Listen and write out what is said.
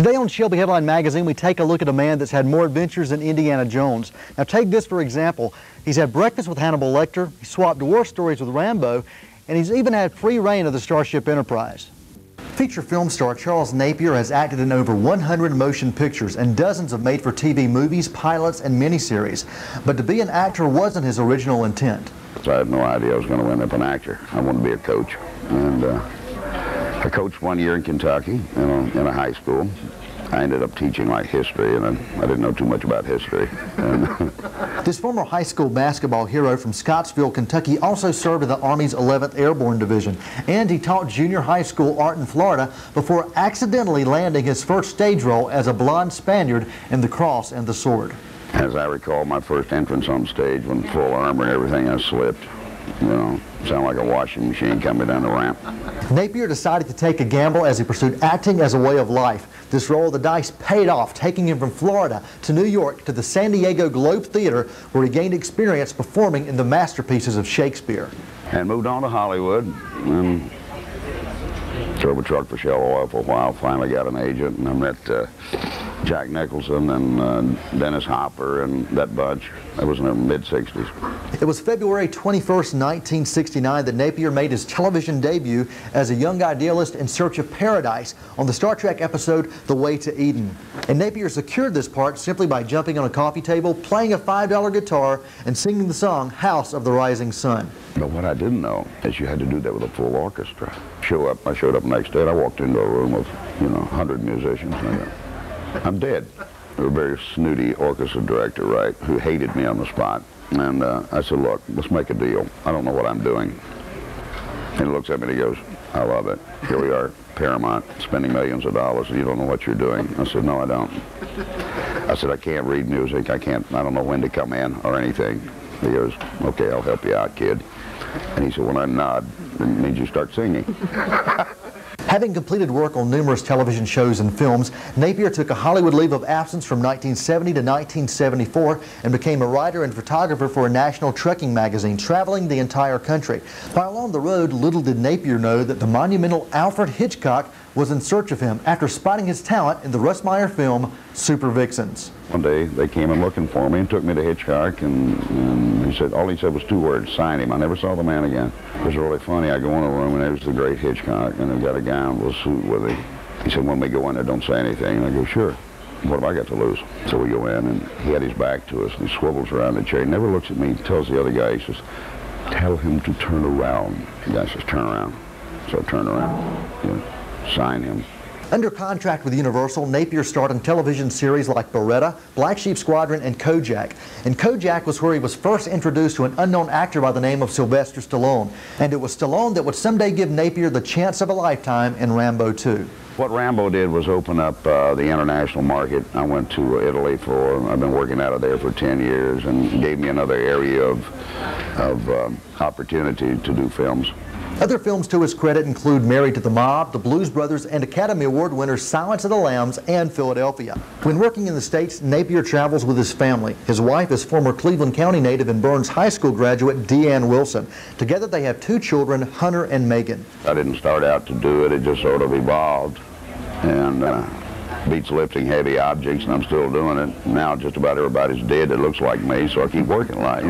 Today on Shelby Headline Magazine, we take a look at a man that's had more adventures than Indiana Jones. Now take this for example. He's had breakfast with Hannibal Lecter, he swapped war stories with Rambo, and he's even had free reign of the Starship Enterprise. Feature film star Charles Napier has acted in over 100 motion pictures and dozens of made-for-TV movies, pilots, and miniseries. But to be an actor wasn't his original intent. So I had no idea I was going to end up an actor. I wanted to be a coach. And I coached 1 year in Kentucky in a high school. I ended up teaching like history, and I didn't know too much about history. This former high school basketball hero from Scottsville, Kentucky also served in the Army's 11th Airborne Division, and he taught junior high school art in Florida before accidentally landing his first stage role as a blonde Spaniard in The Cross and the Sword. As I recall, my first entrance on stage, when full armor and everything, I slipped. You know, sounded like a washing machine coming down the ramp. Napier decided to take a gamble as he pursued acting as a way of life. This roll of the dice paid off, taking him from Florida to New York to the San Diego Globe Theater, where he gained experience performing in the masterpieces of Shakespeare. And moved on to Hollywood, and drove a truck for Shell Oil for a while. Finally got an agent, and I met Jack Nicholson and Dennis Hopper and that bunch. That was in the mid-'60s. It was February 21st, 1969 that Napier made his television debut as a young idealist in search of paradise on the Star Trek episode The Way to Eden. And Napier secured this part simply by jumping on a coffee table, playing a $5 guitar, and singing the song House of the Rising Sun. But what I didn't know is you had to do that with a full orchestra. I showed up next day, and I walked into a room of, 100 musicians. And I'm dead. A very snooty orchestra director, right, who hated me on the spot. And I said, look, let's make a deal. I don't know what I'm doing. And he looks at me and he goes, I love it. Here we are, Paramount, spending millions of dollars, and you don't know what you're doing. I said, no, I don't. I said, I can't read music. I don't know when to come in or anything. He goes, okay, I'll help you out, kid. And he said, when I nod, it means you start singing. Having completed work on numerous television shows and films, Napier took a Hollywood leave of absence from 1970 to 1974 and became a writer and photographer for a national trekking magazine, traveling the entire country. While on the road, little did Napier know that the monumental Alfred Hitchcock was in search of him after spotting his talent in the Russ Meyer film Super Vixens. One day they came in looking for me and took me to Hitchcock, and he said, all he said was 2 words, sign him. I never saw the man again. It was really funny. I go in a room and there's the great Hitchcock, and they've got a gown with a suit with him. He said, when we go in there, don't say anything. And I go, sure. What have I got to lose? So we go in, and he had his back to us, and he swivels around the chair. He never looks at me. He tells the other guy, he says, tell him to turn around. The guy says, turn around. So I turn around. Sign him. Under contract with Universal, Napier starred in television series like Beretta, Black Sheep Squadron, and Kojak. And Kojak was where he was first introduced to an unknown actor by the name of Sylvester Stallone. And it was Stallone that would someday give Napier the chance of a lifetime in Rambo 2. What Rambo did was open up the international market. I went to Italy I've been working out of there for 10 years, and gave me another area of opportunity to do films. Other films to his credit include Married to the Mob, The Blues Brothers, and Academy Award winners Silence of the Lambs and Philadelphia. When working in the States, Napier travels with his family. His wife is former Cleveland County native and Burns High School graduate Deanne Wilson. Together they have 2 children, Hunter and Megan. I didn't start out to do it, it just sort of evolved. And beats lifting heavy objects, and I'm still doing it. Now just about everybody's dead that looks like me, so I keep working like